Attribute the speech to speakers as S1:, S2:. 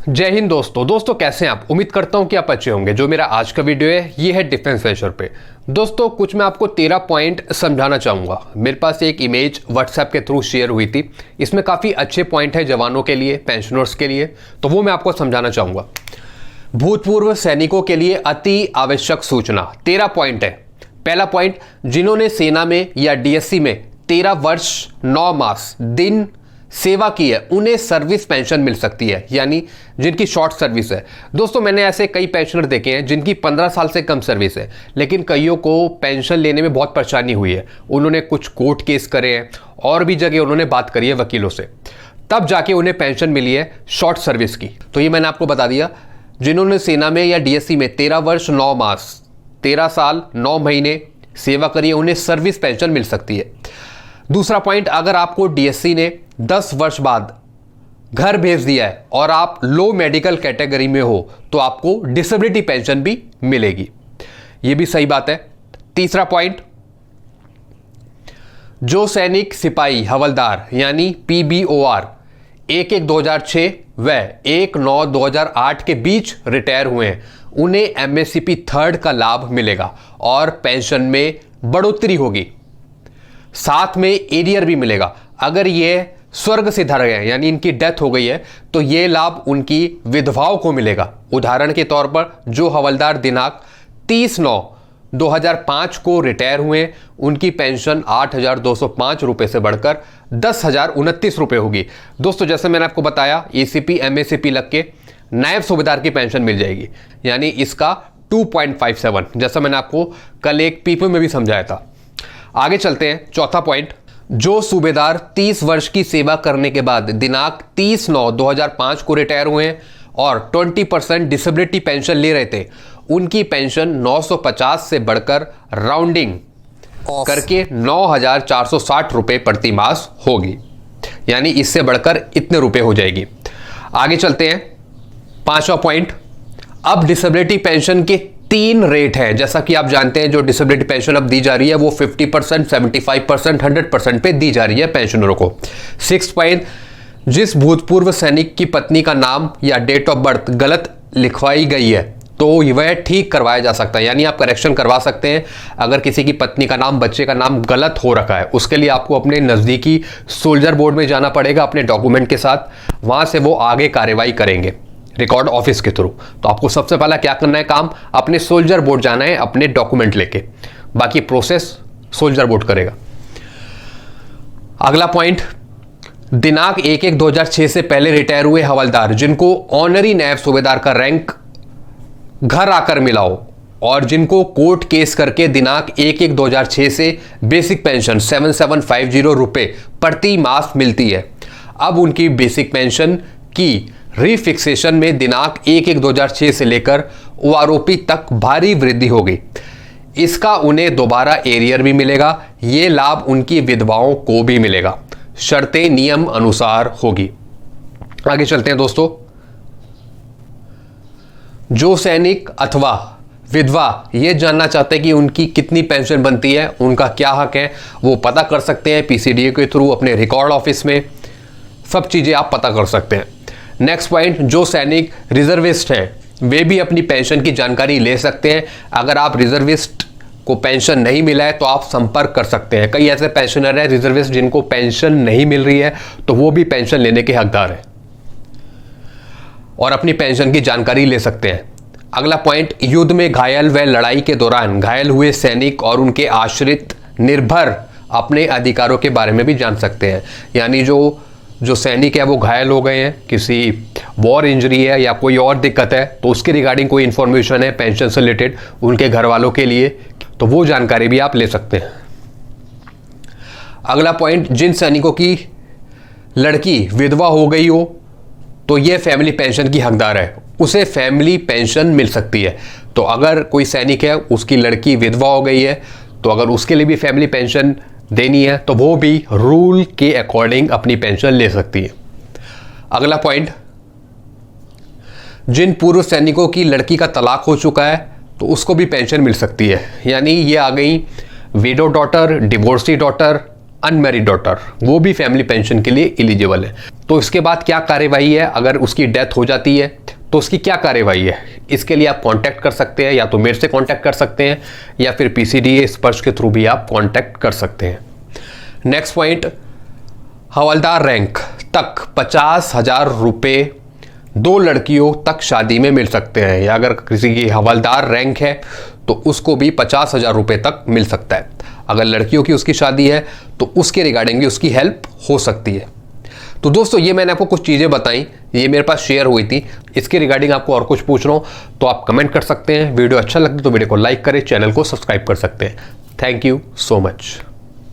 S1: जय हिंद दोस्तों कैसे हैं आप। उम्मीद करता हूं कि आप अच्छे होंगे। जो मेरा आज का वीडियो है ये है डिफेंस वेंचर पे। दोस्तों कुछ मैं आपको 13 पॉइंट समझाना चाहूँगा। मेरे पास एक इमेज व्हाट्सएप के थ्रू शेयर हुई थी, इसमें काफ़ी अच्छे पॉइंट है जवानों के लिए, पेंशनर्स के लिए, तो वो मैं आपको समझाना चाहूँगा। भूतपूर्व सैनिकों के लिए अति आवश्यक सूचना, 13 पॉइंट है। पहला पॉइंट, जिन्होंने सेना में या डीएससी में 13 वर्ष 9 मास दिन सेवा की है उन्हें सर्विस पेंशन मिल सकती है, यानी जिनकी शॉर्ट सर्विस है। दोस्तों मैंने ऐसे कई पेंशनर देखे हैं जिनकी 15 साल से कम सर्विस है, लेकिन कईयों को पेंशन लेने में बहुत परेशानी हुई है। उन्होंने कुछ कोर्ट केस करे हैं और भी जगह उन्होंने बात करी है वकीलों से, तब जाके उन्हें पेंशन मिली है शॉर्ट सर्विस की। तो ये मैंने आपको बता दिया, जिन्होंने सेना में या डीएससी में 13 वर्ष 9 मास 13 साल 9 महीने सेवा करी है उन्हें सर्विस पेंशन मिल सकती है। दूसरा पॉइंट, अगर आपको डीएससी ने 10 वर्ष बाद घर भेज दिया है और आप लो मेडिकल कैटेगरी में हो तो आपको डिसेबिलिटी पेंशन भी मिलेगी, यह भी सही बात है। तीसरा पॉइंट, जो सैनिक सिपाही हवलदार यानी पीबीओआर 1/1/2006 व 1/9/2008 के बीच रिटायर हुए हैं उन्हें एमएससीपी 3rd का लाभ मिलेगा और पेंशन में बढ़ोतरी होगी। साथ में एरियर भी मिलेगा। अगर ये स्वर्ग से धर गए यानी इनकी डेथ हो गई है तो ये लाभ उनकी विधवाओं को मिलेगा। उदाहरण के तौर पर जो हवलदार दिनांक 30/9/2005 को रिटायर हुए उनकी पेंशन 8,205 रुपये से बढ़कर 10,029 रुपये होगी। दोस्तों जैसे मैंने आपको बताया, एसीपी एमएससीपी लग के नायब सूबेदार की पेंशन मिल जाएगी, यानी इसका 2.57, जैसा मैंने आपको कल एक पीपी में भी समझाया था। आगे चलते हैं। चौथा पॉइंट, जो सूबेदार 30 वर्ष की सेवा करने के बाद दिनांक 30/9/2005 को रिटायर हुए हैं और 20% डिसेबिलिटी पेंशन ले रहे थे उनकी पेंशन 950 से बढ़कर राउंडिंग करके 9,460 रुपये प्रति मास होगी, यानी इससे बढ़कर इतने रुपए हो जाएगी। आगे चलते हैं। पांचवा पॉइंट, अब डिसेबिलिटी पेंशन के 3 रेट हैं। जैसा कि आप जानते हैं जो डिसेबिलिटी पेंशन अब दी जा रही है वो 50%, 75%, 100% पे दी जा रही है पेंशनरों को। 6 पॉइंट, जिस भूतपूर्व सैनिक की पत्नी का नाम या डेट ऑफ बर्थ गलत लिखवाई गई है तो वह ठीक करवाया जा सकता है, यानी आप करेक्शन करवा सकते हैं। अगर किसी की पत्नी का नाम, बच्चे का नाम गलत हो रखा है उसके लिए आपको अपने नज़दीकी सोल्जर बोर्ड में जाना पड़ेगा अपने डॉक्यूमेंट के साथ, वहाँ से वो आगे कार्रवाई करेंगे रिकॉर्ड ऑफिस के थ्रू। तो आपको सबसे पहला क्या करना है काम, अपने सोल्जर बोर्ड जाना है अपने डॉक्यूमेंट लेके, बाकी प्रोसेस सोल्जर बोर्ड करेगा। अगला पॉइंट, दिनांक 1/1/2006 से पहले रिटायर हुए हवलदार जिनको ऑनरी नायब सूबेदार का रैंक घर आकर मिला हो और जिनको कोर्ट केस करके दिनांक 1/1/2006 से बेसिक पेंशन 7750 रुपये प्रति मास मिलती है, अब उनकी बेसिक पेंशन की रिफिक्सेशन में दिनांक 1/1/2006 से लेकर ओआरओपी तक भारी वृद्धि होगी। इसका उन्हें दोबारा एरियर भी मिलेगा। ये लाभ उनकी विधवाओं को भी मिलेगा, शर्तें नियम अनुसार होगी। आगे चलते हैं दोस्तों। जो सैनिक अथवा विधवा ये जानना चाहते हैं कि उनकी कितनी पेंशन बनती है, उनका क्या हक है, वो पता कर सकते हैं पीसीडीए के थ्रू अपने रिकॉर्ड ऑफिस में, सब चीज़ें आप पता कर सकते हैं। नेक्स्ट पॉइंट, जो सैनिक रिजर्विस्ट हैं वे भी अपनी पेंशन की जानकारी ले सकते हैं। अगर आप रिजर्विस्ट को पेंशन नहीं मिला है तो आप संपर्क कर सकते हैं। कई ऐसे पेंशनर हैं रिजर्विस्ट जिनको पेंशन नहीं मिल रही है तो वो भी पेंशन लेने के हकदार हैं और अपनी पेंशन की जानकारी ले सकते हैं। अगला पॉइंट, युद्ध में घायल व लड़ाई के दौरान घायल हुए सैनिक और उनके आश्रित निर्भर अपने अधिकारों के बारे में भी जान सकते हैं, यानी जो सैनिक है वो घायल हो गए हैं, किसी वॉर इंजरी है या कोई और दिक्कत है तो उसके रिगार्डिंग कोई इन्फॉर्मेशन है पेंशन से रिलेटेड उनके घर वालों के लिए, तो वो जानकारी भी आप ले सकते हैं। अगला पॉइंट, जिन सैनिकों की लड़की विधवा हो गई हो तो ये फैमिली पेंशन की हकदार है, उसे फैमिली पेंशन मिल सकती है। तो अगर कोई सैनिक है उसकी लड़की विधवा हो गई है तो अगर उसके लिए भी फैमिली पेंशन देनी है तो वो भी रूल के अकॉर्डिंग अपनी पेंशन ले सकती है। अगला पॉइंट, जिन पूर्व सैनिकों की लड़की का तलाक हो चुका है तो उसको भी पेंशन मिल सकती है, यानी ये आ गई window daughter, divorcee daughter unmarried daughter, वो भी फैमिली पेंशन के लिए एलिजिबल है। तो इसके बाद क्या कार्यवाही है, अगर उसकी डेथ हो जाती है तो उसकी क्या कार्यवाही है, इसके लिए आप कांटेक्ट कर सकते हैं, या तो मेरे से कांटेक्ट कर सकते हैं या फिर PCDA स्पर्श के थ्रू भी आप कांटेक्ट कर सकते हैं। नेक्स्ट पॉइंट, हवलदार रैंक तक 50,000 रुपये 2 लड़कियों तक शादी में मिल सकते हैं, या अगर किसी की हवलदार रैंक है तो उसको भी 50,000 रुपये तक मिल सकता है। अगर लड़कियों की उसकी शादी है तो उसके रिगार्डिंग भी उसकी हेल्प हो सकती है। तो दोस्तों ये मैंने आपको कुछ चीज़ें बताई, ये मेरे पास शेयर हुई थी। इसके रिगार्डिंग आपको और कुछ पूछ रहा हूँ तो आप कमेंट कर सकते हैं। वीडियो अच्छा लगता है तो वीडियो को लाइक करें, चैनल को सब्सक्राइब कर सकते हैं। Thank you so much.